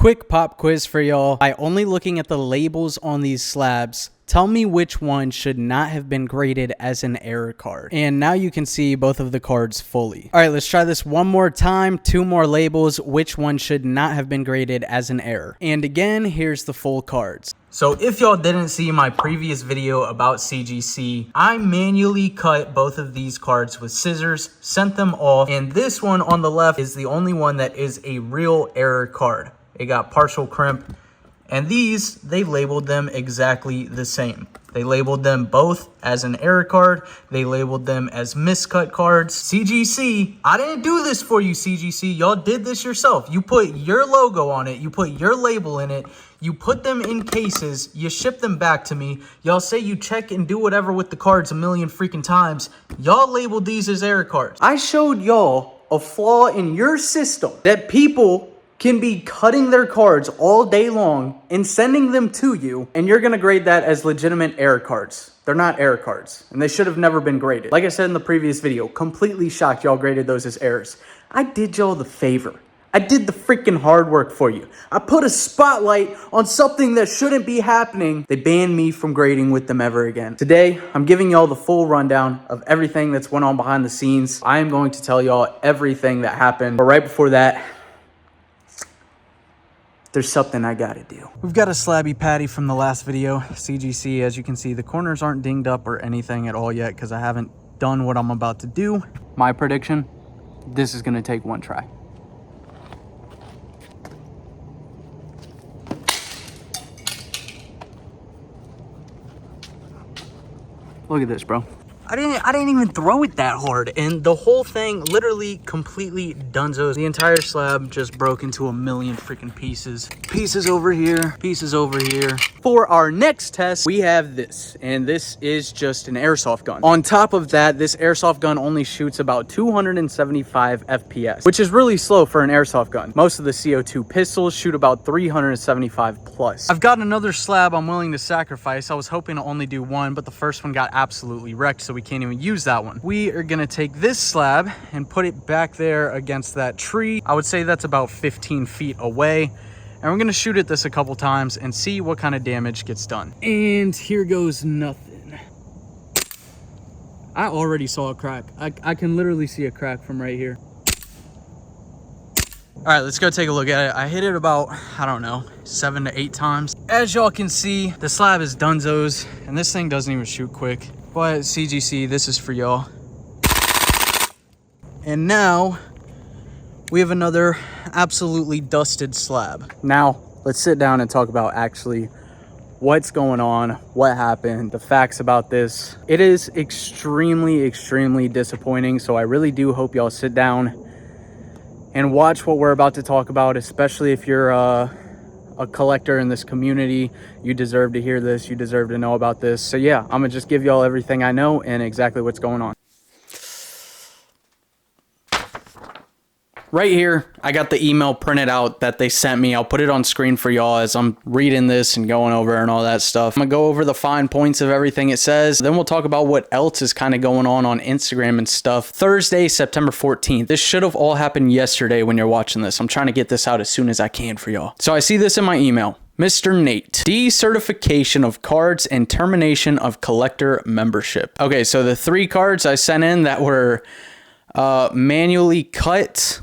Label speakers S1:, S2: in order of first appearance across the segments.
S1: Quick pop quiz for y'all. By only looking at the labels on these slabs, tell me which one should not have been graded as an error card. And now you can see both of the cards fully. All right, let's try this one more time. 2 more labels. Which one should not have been graded as an error? And again, here's the full cards. So if y'all didn't see my previous video about CGC, I manually cut both of these cards with scissors, sent them off, and this one on the left is the only one that is a real error card. It got partial crimp. And these, they labeled them exactly the same. They labeled them both as an error card. They labeled them as miscut cards. CGC, I didn't do this for you, CGC. Y'all did this yourself. You put your logo on it. You put your label in it. You put them in cases. You ship them back to me. Y'all say you check and do whatever with the cards a million freaking times. Y'all labeled these as error cards. I showed y'all a flaw in your system that people can be cutting their cards all day long and sending them to you, and you're gonna grade that as legitimate error cards. They're not error cards, and they should have never been graded. Like I said in the previous video, completely shocked y'all graded those as errors. I did y'all the favor. I did the freaking hard work for you. I put a spotlight on something that shouldn't be happening. They banned me from grading with them ever again. Today, I'm giving y'all the full rundown of everything that's went on behind the scenes. I am going to tell y'all everything that happened, but right before that, there's something I gotta do. We've got a slabby patty from the last video. CGC, as you can see, the corners aren't dinged up or anything at all yet because I haven't done what I'm about to do. My prediction, this is gonna take one try. Look at this, bro. I didn't even throw it that hard, and the whole thing literally completely dunzos. The entire slab just broke into a million freaking pieces. Pieces over here, pieces over here. For our next test, we have this, and this is just an airsoft gun. On top of that, this airsoft gun only shoots about 275 FPS, which is really slow for an airsoft gun. Most of the CO2 pistols shoot about 375 plus. I've got another slab I'm willing to sacrifice. I was hoping to only do one, but the first one got absolutely wrecked, so we can't even use that one. We are gonna take this slab and put it back there against that tree. I would say that's about 15 feet away. And we're gonna shoot at this a couple times and see what kind of damage gets done. And here goes nothing. I already saw a crack. I can literally see a crack from right here. All right, let's go take a look at it. I hit it about, I don't know, 7 to 8 times. As y'all can see, the slab is dunzos, and this thing doesn't even shoot quick. But CGC, this is for y'all. And now, we have another absolutely dusted slab. Now, let's sit down and talk about actually what's going on, what happened, the facts about this. It is extremely, extremely disappointing, so I really do hope y'all sit down and watch what we're about to talk about, especially if you're a collector in this community. You deserve to hear this. You deserve to know about this. So yeah, I'm gonna just give y'all everything I know and exactly what's going on. Right here, I got the email printed out that they sent me. I'll put it on screen for y'all as I'm reading this and going over and all that stuff. I'm gonna go over the fine points of everything it says. Then we'll talk about what else is kind of going on Instagram and stuff. Thursday, September 14th. This should have all happened yesterday when you're watching this. I'm trying to get this out as soon as I can for y'all. So I see this in my email. Mr. Nate, decertification of cards and termination of collector membership. Okay, so the 3 cards I sent in that were manually cut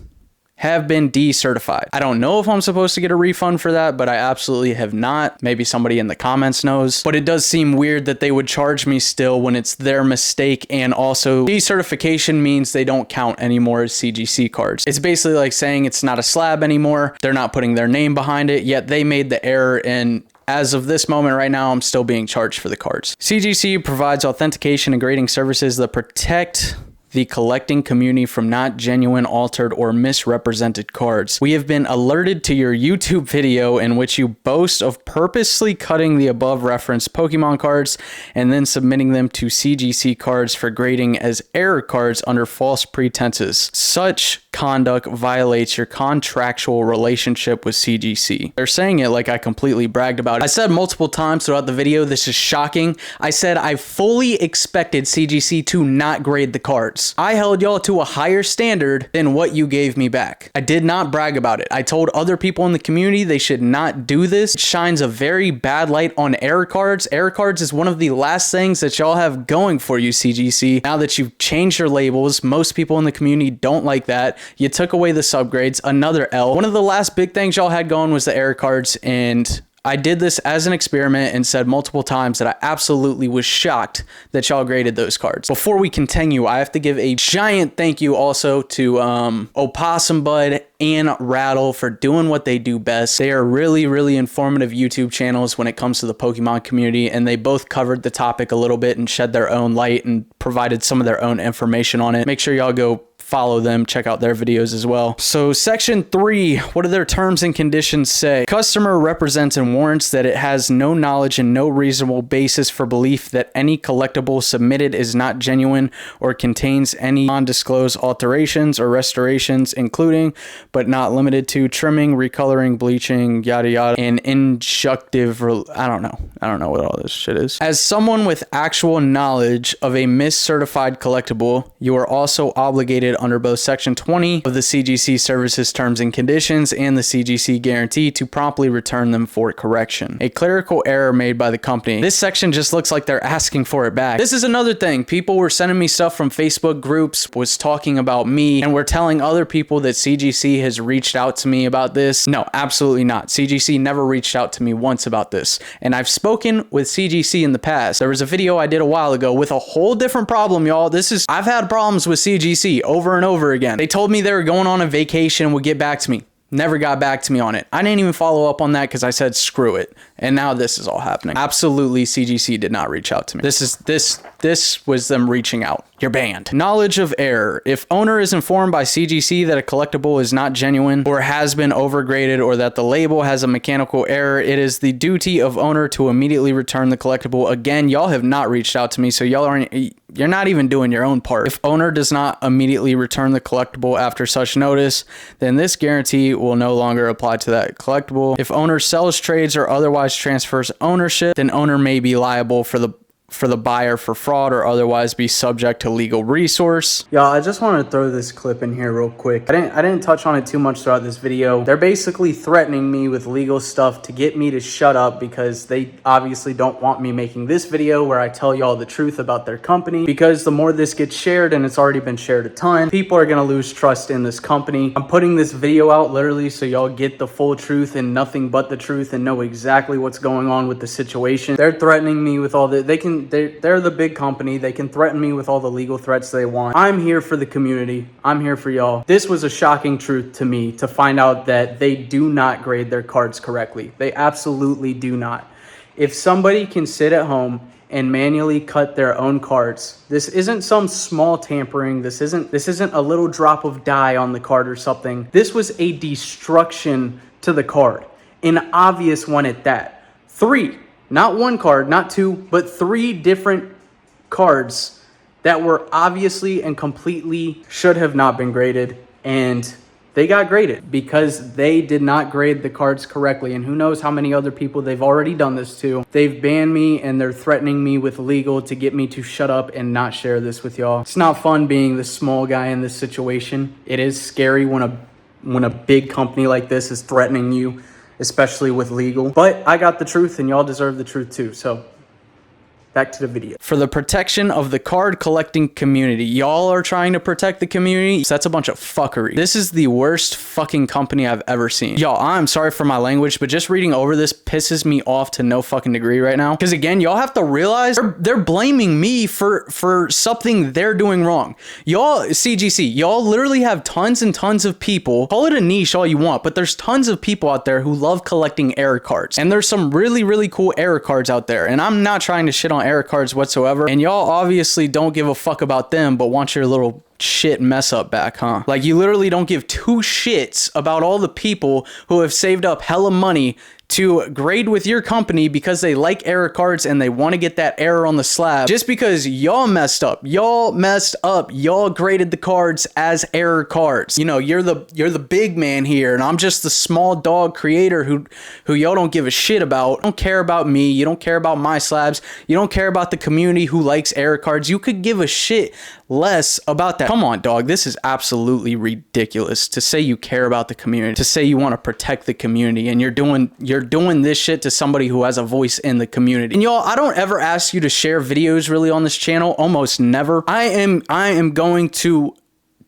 S1: have been decertified. I don't know if I'm supposed to get a refund for that, but I absolutely have not. Maybe somebody in the comments knows. But it does seem weird that they would charge me still when it's their mistake, and also decertification means they don't count anymore as CGC cards. It's basically like saying it's not a slab anymore. They're not putting their name behind it, yet they made the error, and as of this moment right now, I'm still being charged for the cards. CGC provides authentication and grading services that protect the collecting community from not genuine, altered, or misrepresented cards. We have been alerted to your YouTube video in which you boast of purposely cutting the above referenced Pokemon cards and then submitting them to CGC cards for grading as error cards under false pretenses. Such conduct violates your contractual relationship with CGC. They're saying it like I completely bragged about it. I said multiple times throughout the video, this is shocking. I said I fully expected CGC to not grade the cards. I held y'all to a higher standard than what you gave me back. I did not brag about it. I told other people in the community they should not do this. It shines a very bad light on error cards. Error cards is one of the last things that y'all have going for you, CGC. Now that you've changed your labels, most people in the community don't like that. You took away the subgrades, another L. One of the last big things y'all had going was the error cards, and I did this as an experiment and said multiple times that I absolutely was shocked that y'all graded those cards. Before we continue, I have to give a giant thank you also to Opossum Bud and Rattle for doing what they do best. They are really informative YouTube channels when it comes to the Pokemon community, and they both covered the topic a little bit and shed their own light and provided some of their own information on it. Make sure y'all go follow them, check out their videos as well. So section 3, what do their terms and conditions say? Customer represents and warrants that it has no knowledge and no reasonable basis for belief that any collectible submitted is not genuine or contains any undisclosed alterations or restorations, including but not limited to trimming, recoloring, bleaching, yada yada, and injunctive, I don't know what all this shit is. As someone with actual knowledge of a miscertified collectible, you are also obligated under both Section 20 of the CGC Services Terms and Conditions and the CGC Guarantee to promptly return them for correction. A clerical error made by the company. This section just looks like they're asking for it back. This is another thing. People were sending me stuff from Facebook groups, was talking about me, and were telling other people that CGC has reached out to me about this. No, absolutely not. CGC never reached out to me once about this. And I've spoken with CGC in the past. There was a video I did a while ago with a whole different problem, y'all. I've had problems with CGC over and over again. They told me they were going on a vacation and would get back to me. Never got back to me on it. I didn't even follow up on that because I said screw it. And now this is all happening. Absolutely, CGC did not reach out to me. This was them reaching out. You're banned. Knowledge of error. If owner is informed by CGC that a collectible is not genuine or has been overgraded or that the label has a mechanical error, it is the duty of owner to immediately return the collectible. Again, y'all have not reached out to me, so you're not even doing your own part. If owner does not immediately return the collectible after such notice, then this guarantee will no longer apply to that collectible. If owner sells, trades, or otherwise transfers ownership, then owner may be liable for the buyer for fraud or otherwise be subject to legal recourse. Y'all, I just want to throw this clip in here real quick. I didn't touch on it too much throughout this video. They're basically threatening me with legal stuff to get me to shut up because they obviously don't want me making this video where I tell y'all the truth about their company, because the more this gets shared, and it's already been shared a ton, people are going to lose trust in this company. I'm putting this video out literally so y'all get the full truth and nothing but the truth and know exactly what's going on with the situation. They're threatening me with all the, they're the big company. They can threaten me with all the legal threats they want. I'm here for the community. I'm here for y'all. This was a shocking truth to me to find out that they do not grade their cards correctly. They absolutely do not. If somebody can sit at home and manually cut their own cards, this isn't some small tampering. This isn't a little drop of dye on the card or something. This was a destruction to the card, an obvious one at that. 3. Not one card, not 2, but 3 different cards that were obviously and completely should have not been graded, and they got graded because they did not grade the cards correctly. And who knows how many other people they've already done this to. They've banned me and they're threatening me with legal to get me to shut up and not share this with y'all. It's not fun being the small guy in this situation. It is scary when a big company like this is threatening you, especially with legal. But I got the truth and y'all deserve the truth too. So back to the video. For the protection of the card collecting community. Y'all are trying to protect the community. So that's a bunch of fuckery. This is the worst fucking company I've ever seen. Y'all, I'm sorry for my language, but just reading over this pisses me off to no fucking degree right now. Because again, y'all have to realize they're blaming me for something they're doing wrong. Y'all, CGC, y'all literally have tons and tons of people. Call it a niche all you want, but there's tons of people out there who love collecting error cards. And there's some really, really cool error cards out there. And I'm not trying to shit on error cards whatsoever, and y'all obviously don't give a fuck about them but want your little shit mess up back, huh? Like, you literally don't give two shits about all the people who have saved up hella money to grade with your company because they like error cards and they want to get that error on the slab. Just because y'all messed up, y'all graded the cards as error cards. You know, you're the big man here, and I'm just the small dog creator who y'all don't give a shit about. You don't care about me. You don't care about my slabs. You don't care about the community who likes error cards. You could give a shit less about that. Come on, dog. This is absolutely ridiculous to say you care about the community, to say you want to protect the community, and you're doing this shit to somebody who has a voice in the community. And y'all, I don't ever ask you to share videos really on this channel, almost never. I am going to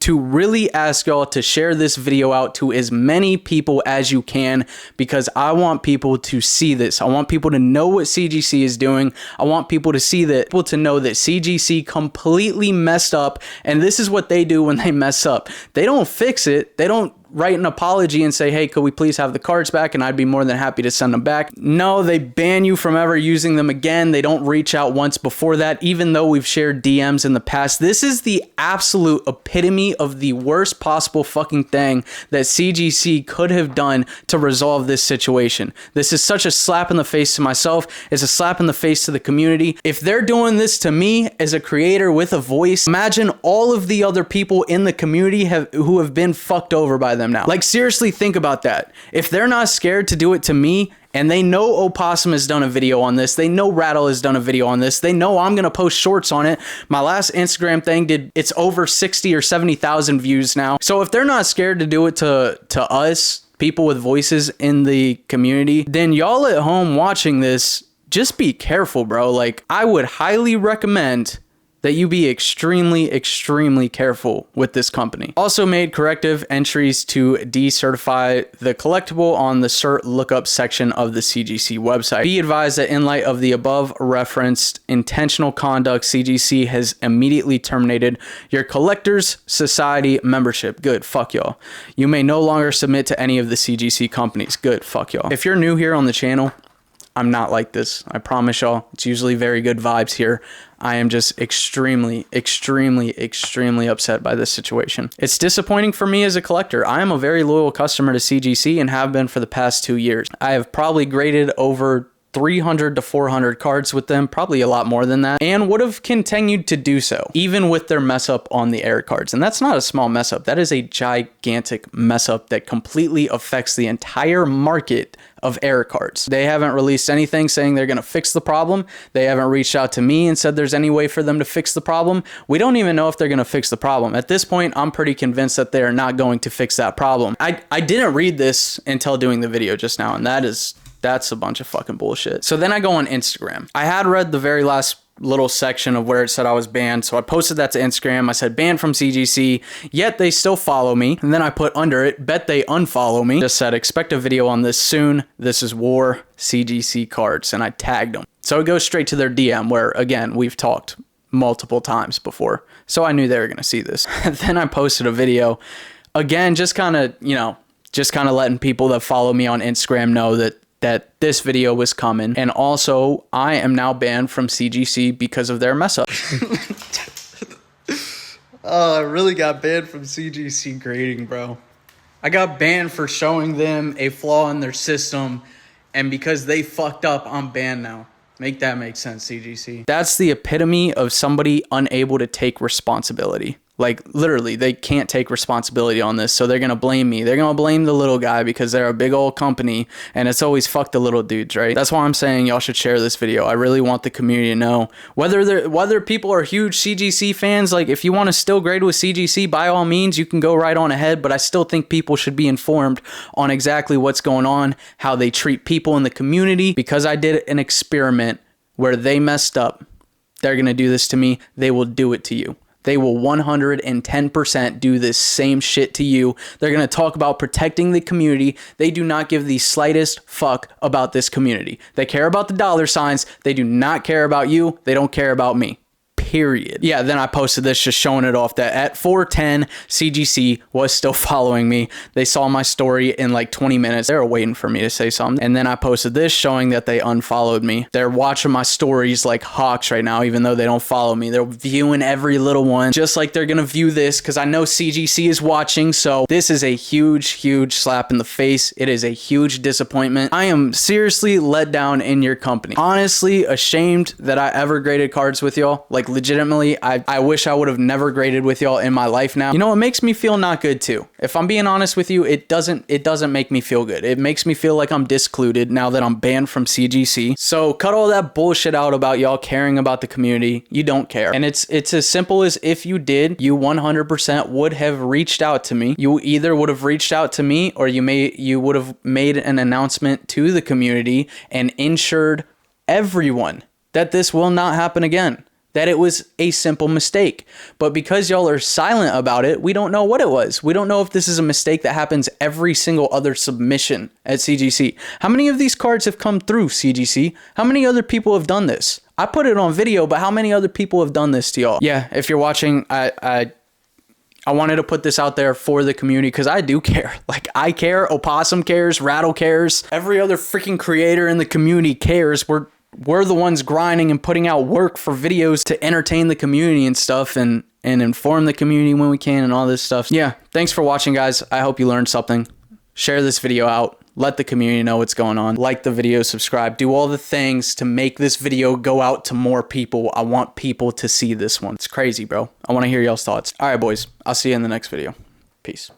S1: really ask y'all to share this video out to as many people as you can, because I want people to see this. I want people to know what CGC is doing. I want people to see that, people to know that CGC completely messed up, and this is what they do when they mess up. They don't fix it. They don't write an apology and say, hey, could we please have the cards back? And I'd be more than happy to send them back. No, they ban you from ever using them again. They don't reach out once before that, even though we've shared DMs in the past. This is the absolute epitome of the worst possible fucking thing that CGC could have done to resolve this situation. This is such a slap in the face to myself. It's a slap in the face to the community. If they're doing this to me as a creator with a voice, imagine all of the other people in the community who have been fucked over by them now. Like, seriously, think about that. If they're not scared to do it to me, and they know Opossum has done a video on this, they know Rattle has done a video on this, they know I'm gonna post shorts on it. My last Instagram thing it's over 60 or 70,000 views now. So if they're not scared to do it to us, people with voices in the community, then y'all at home watching this, just be careful, bro. Like, I would highly recommend that you be extremely, extremely careful with this company. Also made corrective entries to decertify the collectible on the cert lookup section of the CGC website. Be advised that in light of the above referenced intentional conduct, CGC has immediately terminated your Collectors Society membership. Good, fuck y'all. You may no longer submit to any of the CGC companies. Good, fuck y'all. If you're new here on the channel, I'm not like this. I promise y'all. It's usually very good vibes here. I am just extremely, extremely, extremely upset by this situation. It's disappointing for me as a collector. I am a very loyal customer to CGC and have been for the past 2 years. I have probably graded over 300 to 400 cards with them, probably a lot more than that, and would have continued to do so, even with their mess up on the error cards. And that's not a small mess up. That is a gigantic mess up that completely affects the entire market of error cards. They haven't released anything saying they're going to fix the problem. They haven't reached out to me and said there's any way for them to fix the problem. We don't even know if they're going to fix the problem. At this point, I'm pretty convinced that they're not going to fix that problem. I didn't read this until doing the video just now, and that's a bunch of fucking bullshit. So then I go on Instagram. I had read the very last little section of where it said I was banned, so I posted that to Instagram. I said banned from CGC, yet they still follow me. And then I put under it, bet they unfollow me. Just said expect a video on this soon. This is war CGC cards, and I tagged them. So it goes straight to their DM, where again we've talked multiple times before, so I knew they were gonna see this. Then I posted a video again, just kind of letting people that follow me on Instagram know that this video was coming. And also, I am now banned from CGC because of their mess up. Oh, I really got banned from CGC grading, bro. I got banned for showing them a flaw in their system, and because they fucked up, I'm banned now. Make that make sense, CGC. That's the epitome of somebody unable to take responsibility. Like, literally, they can't take responsibility on this, so they're gonna blame me. They're gonna blame the little guy because they're a big old company, and it's always fuck the little dudes, right? That's why I'm saying y'all should share this video. I really want the community to know. Whether people are huge CGC fans, like, if you want to still grade with CGC, by all means, you can go right on ahead, but I still think people should be informed on exactly what's going on, how they treat people in the community. Because I did an experiment where they messed up, they're gonna do this to me. They will do it to you. They will 110% do this same shit to you. They're going to talk about protecting the community. They do not give the slightest fuck about this community. They care about the dollar signs. They do not care about you. They don't care about me. period. Yeah, then I posted this just showing it off that at 4:10, CGC was still following me. They saw my story in like 20 minutes. They were waiting for me to say something. And then I posted this showing that they unfollowed me. They're watching my stories like hawks right now, even though they don't follow me. They're viewing every little one, just like they're gonna view this, because I know CGC is watching. So this is a huge slap in the face. It is a huge disappointment. I am seriously let down in your company. Honestly, ashamed that I ever graded cards with y'all. Like legitimately, I wish I would have never graded with y'all in my life now. You know, it makes me feel not good too. If I'm being honest with you, it doesn't make me feel good. It makes me feel like I'm discluded now that I'm banned from CGC. So cut all that bullshit out about y'all caring about the community. You don't care. And it's as simple as, if you did, you 100% would have reached out to me. You either would have reached out to me, or you would have made an announcement to the community and ensured everyone that this will not happen again, that it was a simple mistake. But because y'all are silent about it, we don't know what it was. We don't know if this is a mistake that happens every single other submission at CGC. How many of these cards have come through CGC? How many other people have done this? I put it on video, but how many other people have done this to y'all? Yeah, if you're watching, I wanted to put this out there for the community, because I do care. Like, I care. Opossum cares. Rattle cares. Every other freaking creator in the community cares. We're the ones grinding and putting out work for videos to entertain the community and stuff, and inform the community when we can and all this stuff. Yeah, thanks for watching, guys. I hope you learned something. Share this video out. Let the community know what's going on. Like the video, subscribe, do all the things to make this video go out to more people. I want people to see this one. It's crazy, bro. I want to hear y'all's thoughts. All right, boys. I'll see you in the next video. Peace.